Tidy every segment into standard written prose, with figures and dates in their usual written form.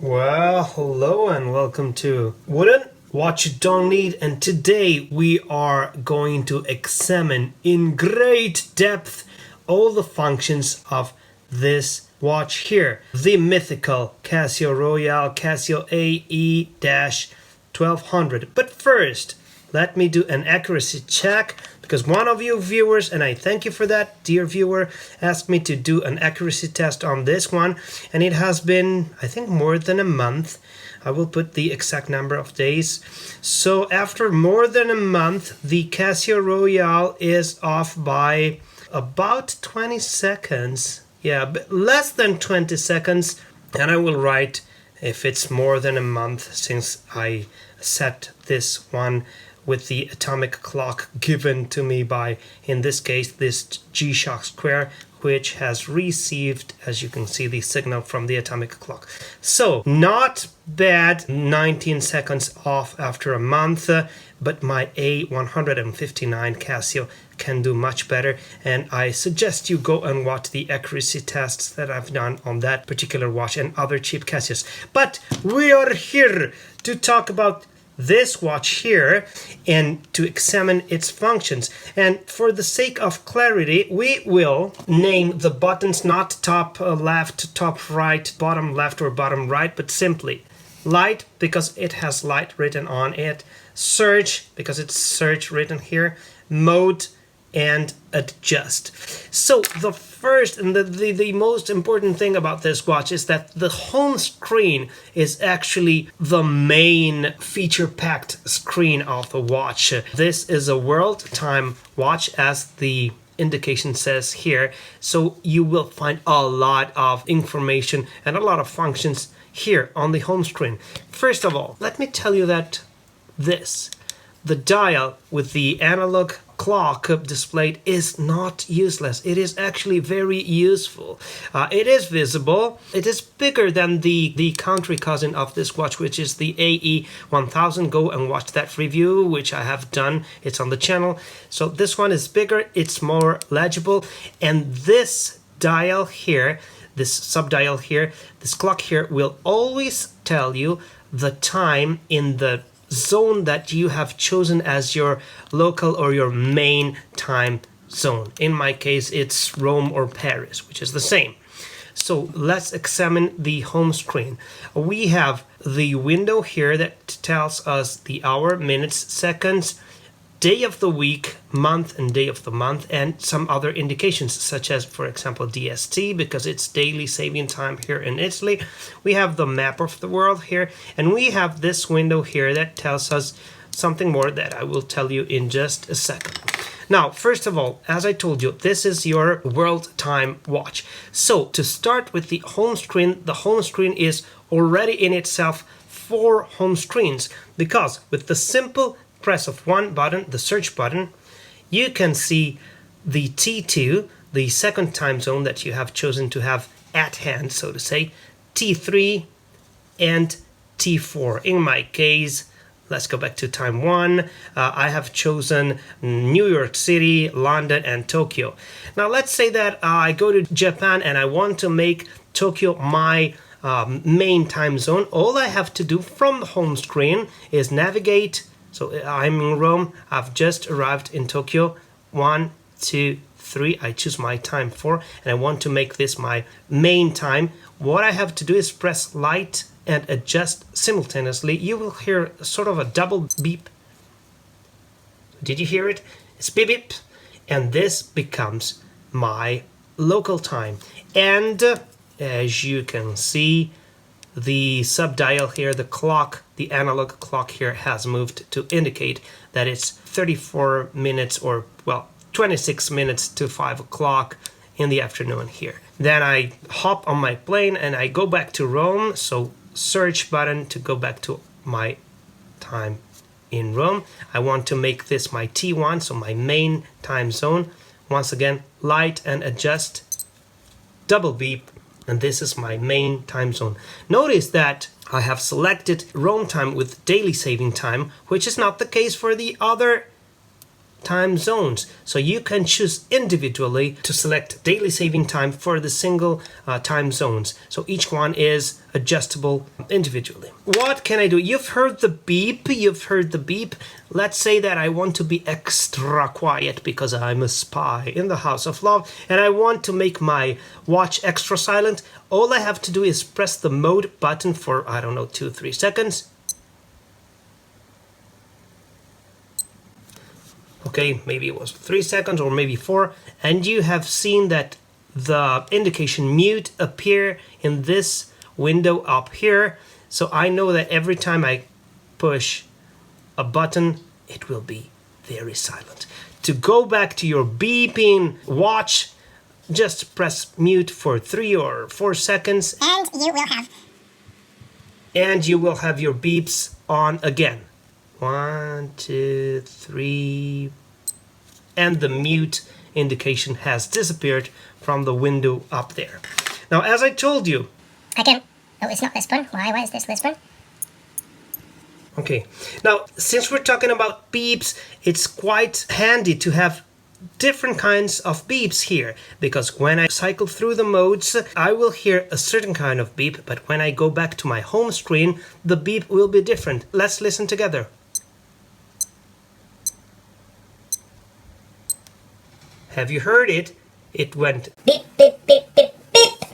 Well, hello and welcome to Wouldn't What You Don't Need, and today we are going to examine in great depth all the functions of this watch here, the mythical Casio Royale Casio AE-1200. But first, let me do an accuracy check, because one of you viewers, and I thank you for that, dear viewer, asked me to do an accuracy test on this one, and it has been, I think, more than a month. I will put the exact number of days. So after more than a month, the Casio Royale is off by about 20 seconds. Yeah, but less than 20 seconds, and I will write if it's more than a month since I set this one with the atomic clock given to me by, in this case, this G-Shock Square, which has received, as you can see, the signal from the atomic clock. So, not bad, 19 seconds off after a month, but my AE-159 Casio can do much better, and I suggest you go and watch the accuracy tests that I've done on that particular watch and other cheap Casios. But we are here to talk about this watch here and to examine its functions, and for the sake of clarity we will name the buttons not top left, top right, bottom left or bottom right, but simply light because it has light written on it, search because it's search written here, mode, and adjust. So the first and the most important thing about this watch is that the home screen is actually the main feature-packed screen of the watch. This is a world time watch, as the indication says here, so you will find a lot of information and a lot of functions here on the home screen. First of all, let me tell you that the dial with the analog clock displayed is not useless. It is actually very useful. It is visible. It is bigger than the country cousin of this watch, which is the AE-1000. Go and watch that review, which I have done. It's on the channel. So this one is bigger. It's more legible. And this dial here, this sub-dial here, this clock here will always tell you the time in the zone that you have chosen as your local or your main time zone. In my case, it's Rome or Paris, which is the same. So let's examine the home screen. We have the window here that tells us the hour, minutes, seconds, day of the week, month and day of the month, and some other indications such as, for example, DST, because it's daily saving time here in Italy. We have the map of the world here, and we have this window here that tells us something more that I will tell you in just a second. Now, first of all, as I told you, this is your world time watch. So to start with the home screen is already in itself 4 home screens, because with the simple press of one button, the search button, you can see the T2, the second time zone that you have chosen to have at hand, so to say, T3 and T4. In my case, let's go back to time 1. I have chosen New York City, London, and Tokyo. Now let's say that I go to Japan and I want to make Tokyo my main time zone. All I have to do from the home screen is navigate. So I'm in Rome, I've just arrived in Tokyo, 1, 2, 3, I choose my time 4, and I want to make this my main time. What I have to do is press light and adjust simultaneously. You will hear sort of a double beep. Did you hear it? It's beep beep, and this becomes my local time. And as you can see, the sub-dial here, the clock, the analog clock here has moved to indicate that it's 34 minutes or, well, 26 minutes to 5 o'clock in the afternoon here. Then I hop on my plane and I go back to Rome, so search button to go back to my time in Rome. I want to make this my T1, so my main time zone. Once again, light and adjust, double beep, and this is my main time zone. Notice that I have selected Rome time with daily saving time, which is not the case for the other time zones. So you can choose individually to select daily saving time for the single time zones. So each one is adjustable individually. What can I do? You've heard the beep. You've heard the beep. Let's say that I want to be extra quiet because I'm a spy in the house of love and I want to make my watch extra silent. All I have to do is press the mode button for, I don't know, 2-3 seconds. Okay, maybe it was 3 seconds or maybe 4, and you have seen that the indication mute appear in this window up here. So I know that every time I push a button, it will be very silent. To go back to your beeping watch, just press mute for 3 or 4 seconds, and you will have your beeps on again. 1, 2, 3, and the mute indication has disappeared from the window up there. Now, as I told you, Oh, it's not this one. Why is this one? Okay, now since we're talking about beeps, it's quite handy to have different kinds of beeps here, because when I cycle through the modes, I will hear a certain kind of beep, but when I go back to my home screen, the beep will be different. Let's listen together. Have you heard it? It went Beep, beep, beep, beep, beep.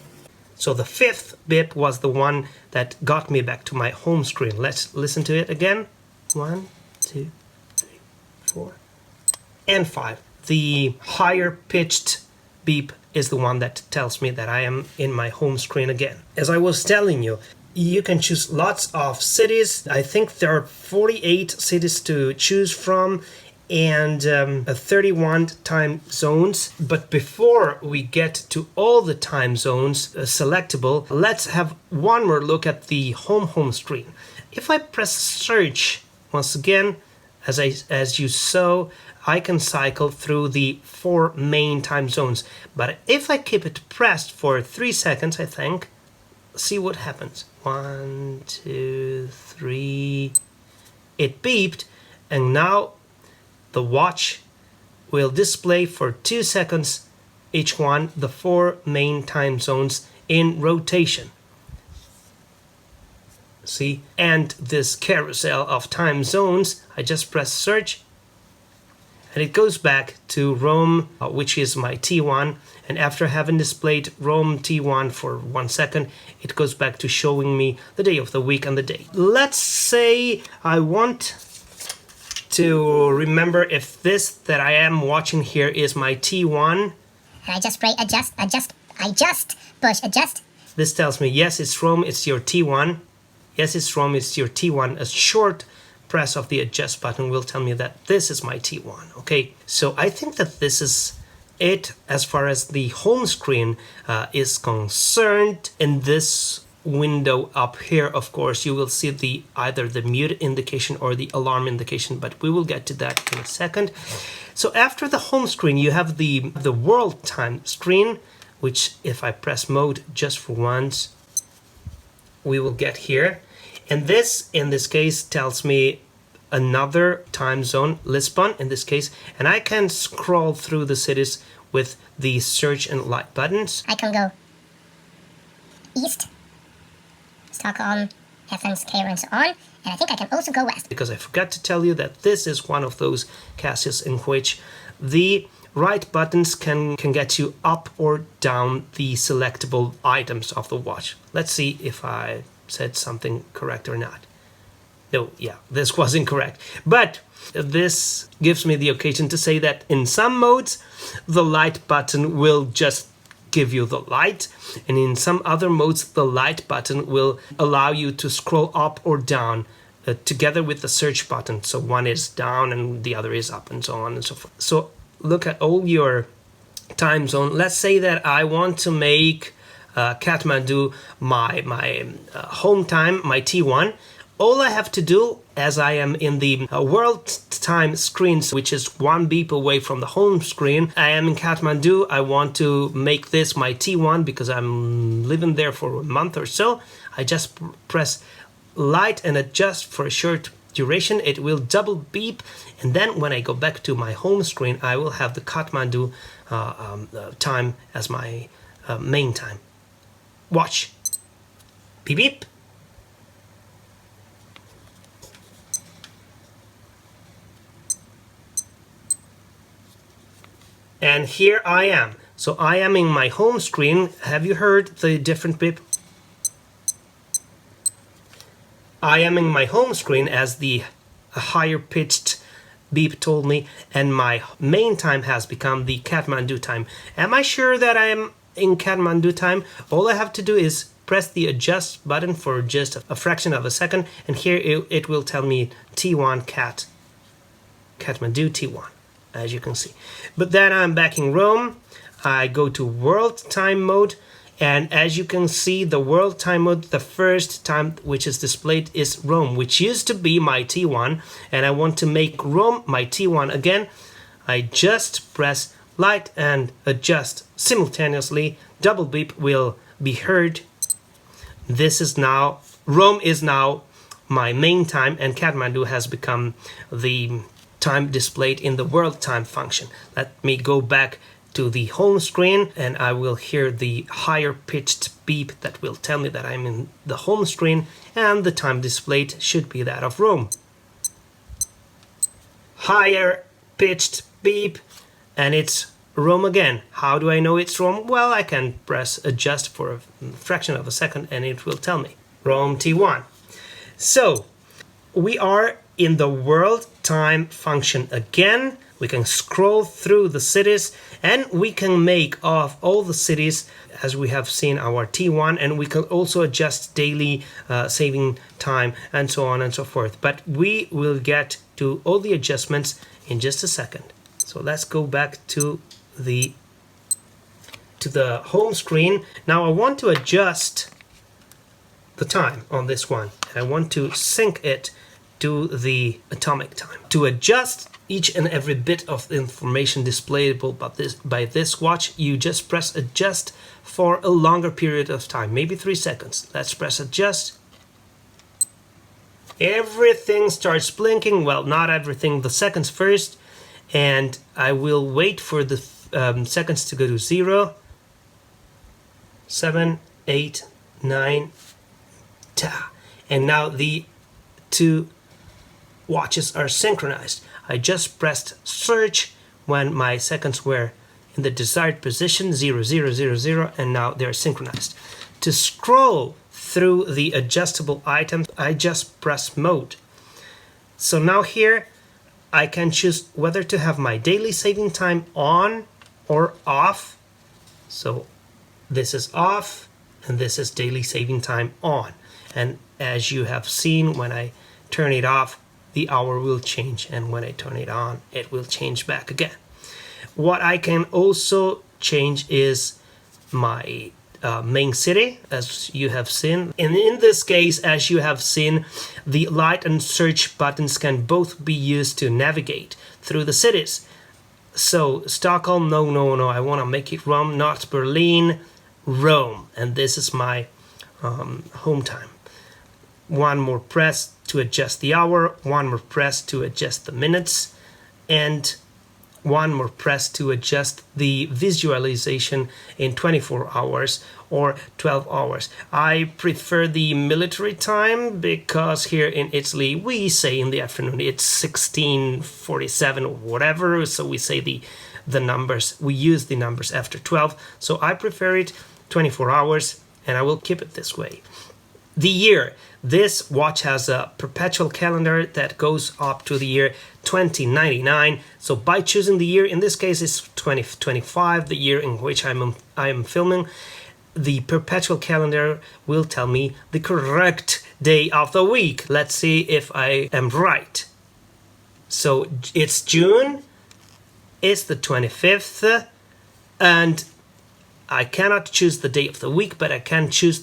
So the 5th beep was the one that got me back to my home screen. Let's listen to it again. 1, 2, 3, 4, and 5. The higher pitched beep is the one that tells me that I am in my home screen again. As I was telling you, you can choose lots of cities. I think there are 48 cities to choose from, and 31 time zones. But before we get to all the time zones selectable, let's have one more look at the home screen. If I press search once again, as you saw, I can cycle through the 4 main time zones. But if I keep it pressed for 3 seconds, I think, see what happens. 1, 2, 3. It beeped, and now the watch will display for 2 seconds each one the 4 main time zones in rotation. See? And this carousel of time zones, I just press search and it goes back to Rome, which is my T1, and after having displayed Rome T1 for 1 second, it goes back to showing me the day of the week and the day. Let's say I want to remember if this that I am watching here is my T1. And I just pray adjust, I just push adjust. This tells me, yes, it's Rome, it's your T1. Yes, it's Rome, it's your T1. A short press of the adjust button will tell me that this is my T1. Okay, so I think that this is it as far as the home screen is concerned. In this window up here, of course, you will see either the mute indication or the alarm indication, but we will get to that in a second. So after the home screen, you have the world time screen, which if I press mode just for once, we will get here. And this, in this case, tells me another time zone, Lisbon in this case, and I can scroll through the cities with the search and light buttons. I can go east, Stockholm, Athens, Cairo, and so on. And I think I can also go west. Because I forgot to tell you that this is one of those Casios in which the right buttons can get you up or down the selectable items of the watch. Let's see if I said something correct or not. No, yeah, this was incorrect. But this gives me the occasion to say that in some modes, the light button will just give you the light, and in some other modes, the light button will allow you to scroll up or down together with the search button. So one is down and the other is up, and so on and so forth. So look at all your time zone. Let's say that I want to make Kathmandu my home time, my T1. All I have to do, as I am in the world time screens, which is 1 beep away from the home screen, I am in Kathmandu. I want to make this my T1 because I'm living there for a month or so. I just press light and adjust for a short duration, it will double beep, and then when I go back to my home screen, I will have the Kathmandu time as my main time. Watch. Beep beep. And here I am. So I am in my home screen. Have you heard the different beep? I am in my home screen as the higher pitched beep told me, and my main time has become the Kathmandu time. Am I sure that I am in Kathmandu time? All I have to do is press the adjust button for just a fraction of a second, and here it will tell me T1 Kathmandu T1, as you can see. But then I'm back in Rome. I go to world time mode, and as you can see, the world time mode, the first time which is displayed is Rome, which used to be my T1, and I want to make Rome my T1 again. I just press light and adjust simultaneously. Double beep will be heard. This is now, Rome is now my main time, and Kathmandu has become the time displayed in the world time function. Let me go back to the home screen, and I will hear the higher pitched beep that will tell me that I'm in the home screen, and the time displayed should be that of Rome. Higher pitched beep, and it's Rome again. How do I know it's Rome? Well, I can press adjust for a fraction of a second and it will tell me Rome T1. So we are in the world time function again. We can scroll through the cities, and we can make of all the cities as we have seen our T1, and we can also adjust daily saving time and so on and so forth. But we will get to all the adjustments in just a second. So let's go back to the home screen. Now I want to adjust the time on this one. I want to sync it to the atomic time. To adjust each and every bit of information displayable by this watch, you just press adjust for a longer period of time, maybe 3 seconds. Let's press adjust. Everything starts blinking. Well, not everything, the seconds first, and I will wait for the seconds to go to 0, 7, 8, 9, 10. And now the two watches are synchronized. I just pressed search when my seconds were in the desired position, 0, 0, 0, 0, and now they're synchronized. To scroll through the adjustable items, I just press mode. So now here I can choose whether to have my daily saving time on or off. So this is off and this is daily saving time on. And as you have seen, when I turn it off, the hour will change, and when I turn it on, it will change back again. What I can also change is my main city, as you have seen. And in this case, as you have seen, the light and search buttons can both be used to navigate through the cities. So Stockholm, no, I want to make it Rome, not Berlin, Rome. And this is my home time. One more press to adjust the hour, one more press to adjust the minutes, and one more press to adjust the visualization in 24 hours or 12 hours. I prefer the military time because here in Italy we say in the afternoon it's 16:47 or whatever, so we say the numbers, we use the numbers after 12, so I prefer it 24 hours and I will keep it this way. The year. This watch has a perpetual calendar that goes up to the year 2099. So by choosing the year, in this case it's 2025, the year in which I am filming, the perpetual calendar will tell me the correct day of the week. Let's see if I am right. So it's June, it's the 25th, and I cannot choose the day of the week, but I can choose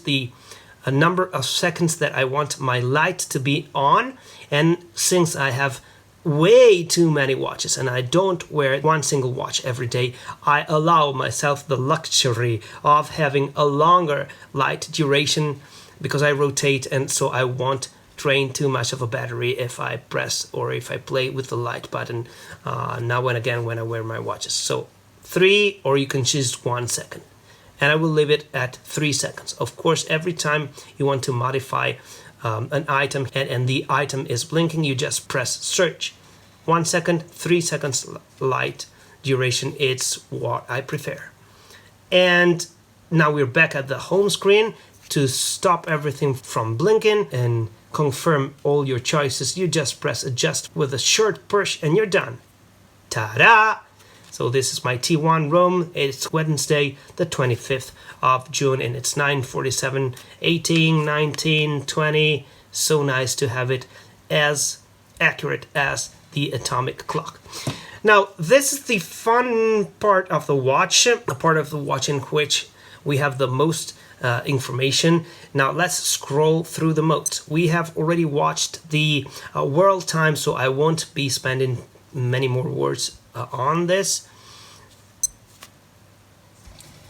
a number of seconds that I want my light to be on. And since I have way too many watches and I don't wear one single watch every day, I allow myself the luxury of having a longer light duration because I rotate, and so I want drain too much of a battery if I press or if I play with the light button now and again when I wear my watches. So 3, or you can choose 1 second. And I will leave it at 3 seconds. Of course, every time you want to modify an item and the item is blinking, you just press search. 1 second, 3 seconds light duration, it's what I prefer. And now we're back at the home screen. To stop everything from blinking and confirm all your choices, you just press adjust with a short push and you're done. Ta-da! So this is my T1 Rome. It's Wednesday, the 25th of June, and it's 9:47, 18, 19, 20. So nice to have it as accurate as the atomic clock. Now, this is the fun part of the watch, a part of the watch in which we have the most information. Now let's scroll through the modes. We have already watched the world time, so I won't be spending many more words on this.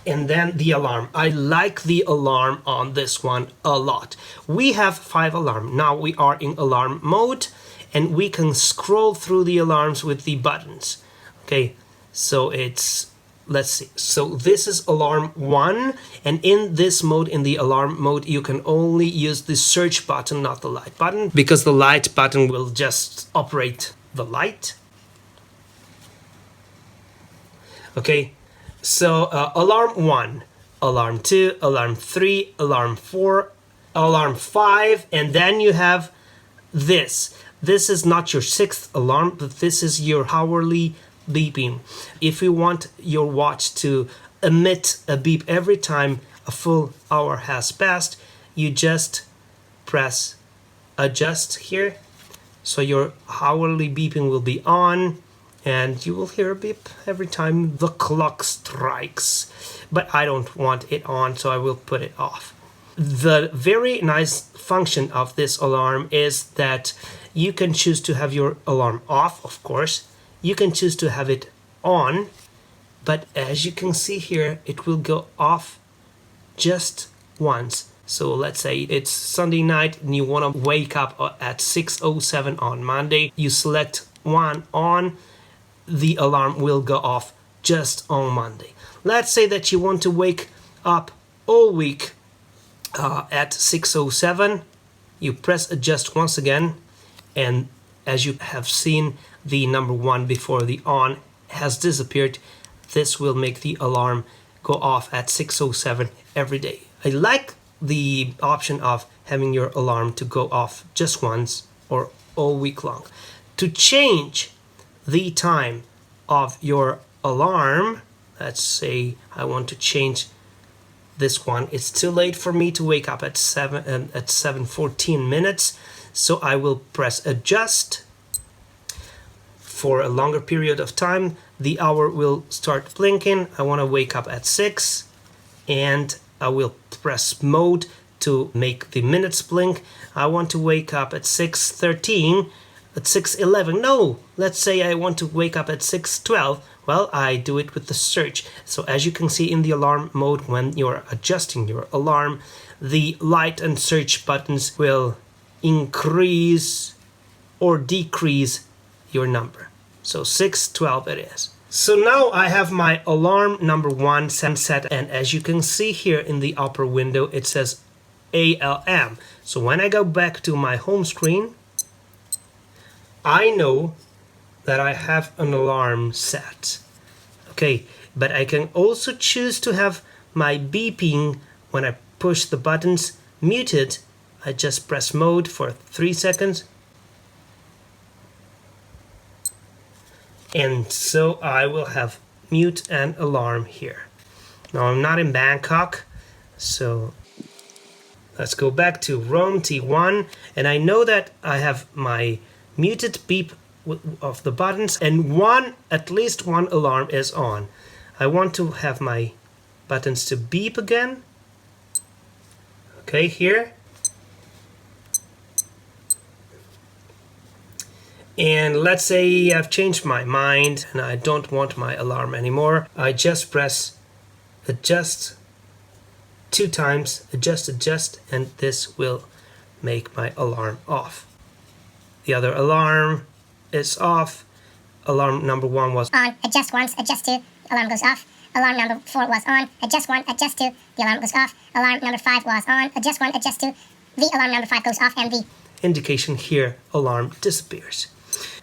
And then the alarm. I like the alarm on this one a lot. We have 5 alarms. Now we are in alarm mode and we can scroll through the alarms with the buttons. Okay, so it's, let's see. So this is alarm 1, and in this mode, in the alarm mode, you can only use the search button, not the light button, because the light button will just operate the light. Okay, so alarm 1, alarm 2, alarm 3, alarm 4, alarm 5, and then you have this. This is not your 6th alarm, but this is your hourly beeping. If you want your watch to emit a beep every time a full hour has passed, you just press adjust here. So your hourly beeping will be on and you will hear a beep every time the clock strikes. But I don't want it on, so I will put it off. The very nice function of this alarm is that you can choose to have your alarm off, of course. You can choose to have it on, but as you can see here, it will go off just once. So let's say it's Sunday night and you want to wake up at 6:07 on Monday. You select one on, the alarm will go off just on Monday. Let's say that you want to wake up all week at 6:07. You press adjust once again, and as you have seen, the number 1 before the on has disappeared. This will make the alarm go off at 6:07 every day. I like the option of having your alarm to go off just once or all week long. To change the time of your alarm, let's say I want to change this one. It's too late for me to wake up at 7:14 minutes, so I will press adjust. For a longer period of time, the hour will start blinking. I want to wake up at 6, and I will press mode to make the minutes blink. I want to wake up at 6:13, at 6:11. No, let's say I want to wake up at 6:12. Well, I do it with the search. So as you can see in the alarm mode, when you're adjusting your alarm, the light and search buttons will increase or decrease your number. So 6:12 it is. So now I have my alarm number 1 set, and as you can see here in the upper window, it says ALM. So when I go back to my home screen, I know that I have an alarm set. Okay, but I can also choose to have my beeping when I push the buttons muted. I just press mode for 3 seconds. And so I will have mute and alarm here. Now I'm not in Bangkok, so let's go back to Rome T1, and I know that I have my muted beep of the buttons, and at least one alarm is on. I want to have my buttons to beep again. Okay, here. And let's say I've changed my mind and I don't want my alarm anymore. I just press adjust 2 times, adjust, and this will make my alarm off. The other alarm is off. Alarm number 1 was on, adjust once, adjust 2, the alarm goes off. Alarm number 4 was on, adjust 1, adjust 2, the alarm goes off. Alarm number 5 was on, adjust 1, adjust 2, the alarm number 5 goes off, and the indication here, alarm disappears.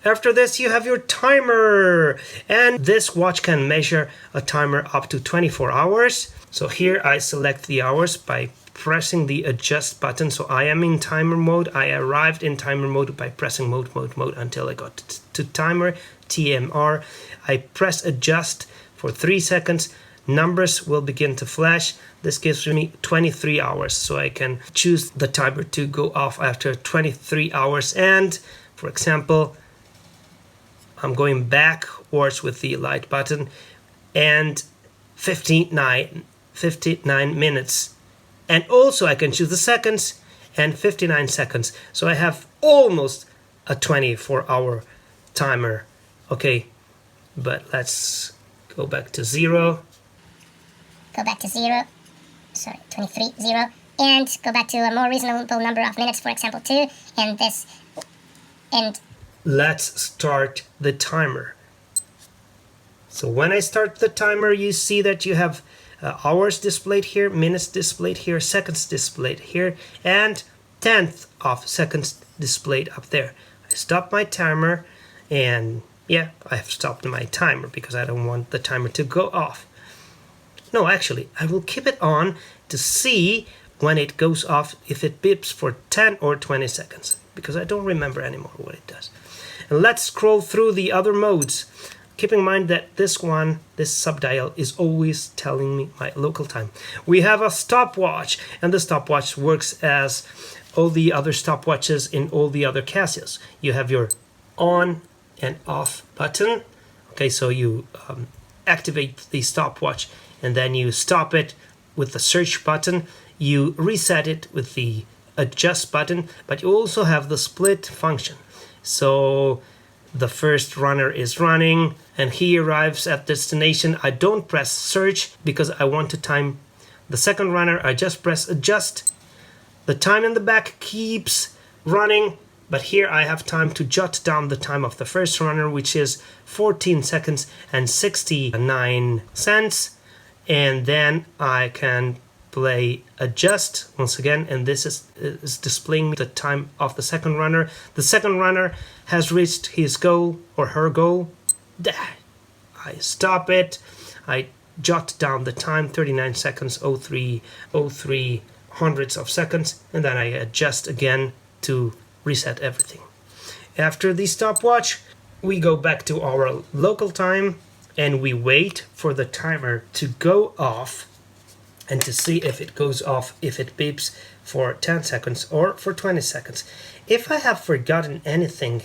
After this, you have your timer, and this watch can measure a timer up to 24 hours. So here I select the hours by pressing the adjust button. So I am in timer mode. I arrived in timer mode by pressing mode until I got to timer, TMR. I press adjust for 3 seconds. Numbers will begin to flash. This gives me 23 hours, so I can choose the timer to go off after 23 hours. And for example, I'm going backwards with the light button, and 59 minutes. And also I can choose the seconds, and 59 seconds. So I have almost a 24-hour timer. Okay, but let's go back to 0. Go back to 0. Sorry, 23, 0. And go back to a more reasonable number of minutes, for example, 2. And this, and let's start the timer. So when I start the timer, you see that you have hours displayed here, minutes displayed here, seconds displayed here, and tenth of seconds displayed up there. I stop my timer, and yeah, I have stopped my timer because I don't want the timer to go off. No, actually, I will keep it on to see when it goes off, if it beeps for 10 or 20 seconds, because I don't remember anymore what it does. And let's scroll through the other modes. Keep in mind that this subdial is always telling me my local time. We have a stopwatch, and the stopwatch works as all the other stopwatches in all the other Casios. You have your on and off button. Okay, so you activate the stopwatch, and then you stop it with the search button. You reset it with the adjust button, but you also have the split function. So the first runner is running and he arrives at destination. I don't press search because I want to time the second runner. I just press adjust. The time in the back keeps running, but here I have time to jot down the time of the first runner, which is 14 seconds and 69 cents. And then I can play adjust once again, and this is displaying the time of the second runner. The second runner has reached his goal or her goal. I stop it. I jot down the time, 39 seconds, 03 hundredths of seconds, and then I adjust again to reset everything. After the stopwatch, we go back to our local time and we wait for the timer to go off and to see if it goes off, if it beeps for 10 seconds or for 20 seconds. If I have forgotten anything,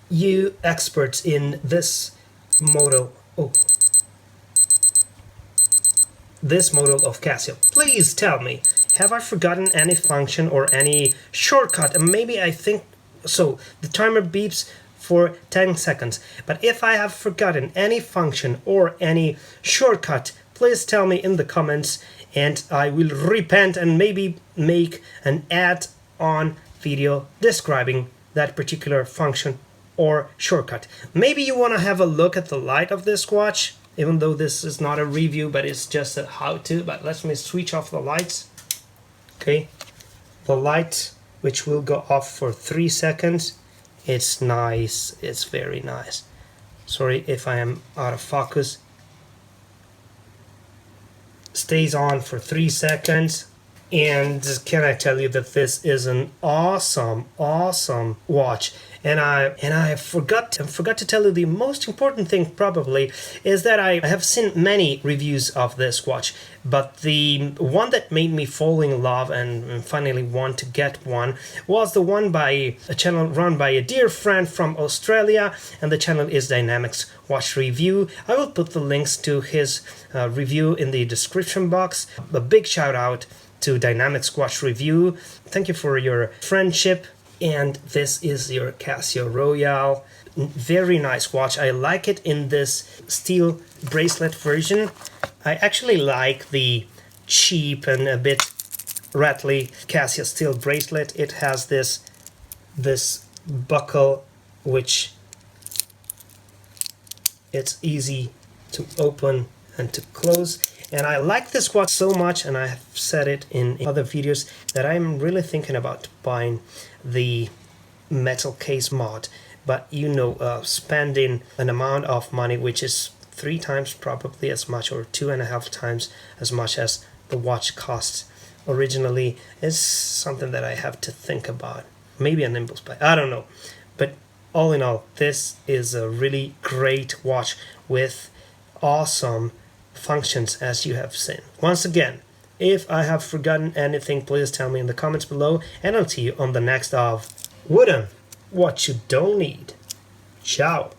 you experts in this model of Casio, please tell me, have I forgotten any function or any shortcut? And maybe I think so. The timer beeps for 10 seconds, but if I have forgotten any function or any shortcut, please tell me in the comments, and I will repent and maybe make an add-on video describing that particular function or shortcut. Maybe you want to have a look at the light of this watch, even though this is not a review, but it's just a how-to. But let me switch off the lights. Okay, the light, which will go off for 3 seconds. It's nice, it's very nice. Sorry if I am out of focus. Stays on for 3 seconds, and can I tell you that this is an awesome watch. And I forgot to tell you the most important thing probably is that I have seen many reviews of this watch, but the one that made me fall in love and finally want to get one was the one by a channel run by a dear friend from Australia, and the channel is Dynamics Watch Review. I will put the links to his review in the description box. A big shout out to Dynamics Watch Review. Thank you for your friendship. And this is your Casio Royale. Very nice watch. I like it in this steel bracelet version. I actually like the cheap and a bit rattly Casio steel bracelet. It has this buckle which it's easy to open and to close. And I like this watch so much, and I have said it in other videos, that I'm really thinking about buying the metal case mod. But you know, spending an amount of money which is 3 times probably as much, or 2.5 times as much as the watch costs originally, is something that I have to think about. Maybe an impulse buy, I don't know. But all in all, this is a really great watch with awesome functions, as you have seen. Once again, if I have forgotten anything, please tell me in the comments below, and I'll see you on the next of Wooden, what you don't need. Ciao.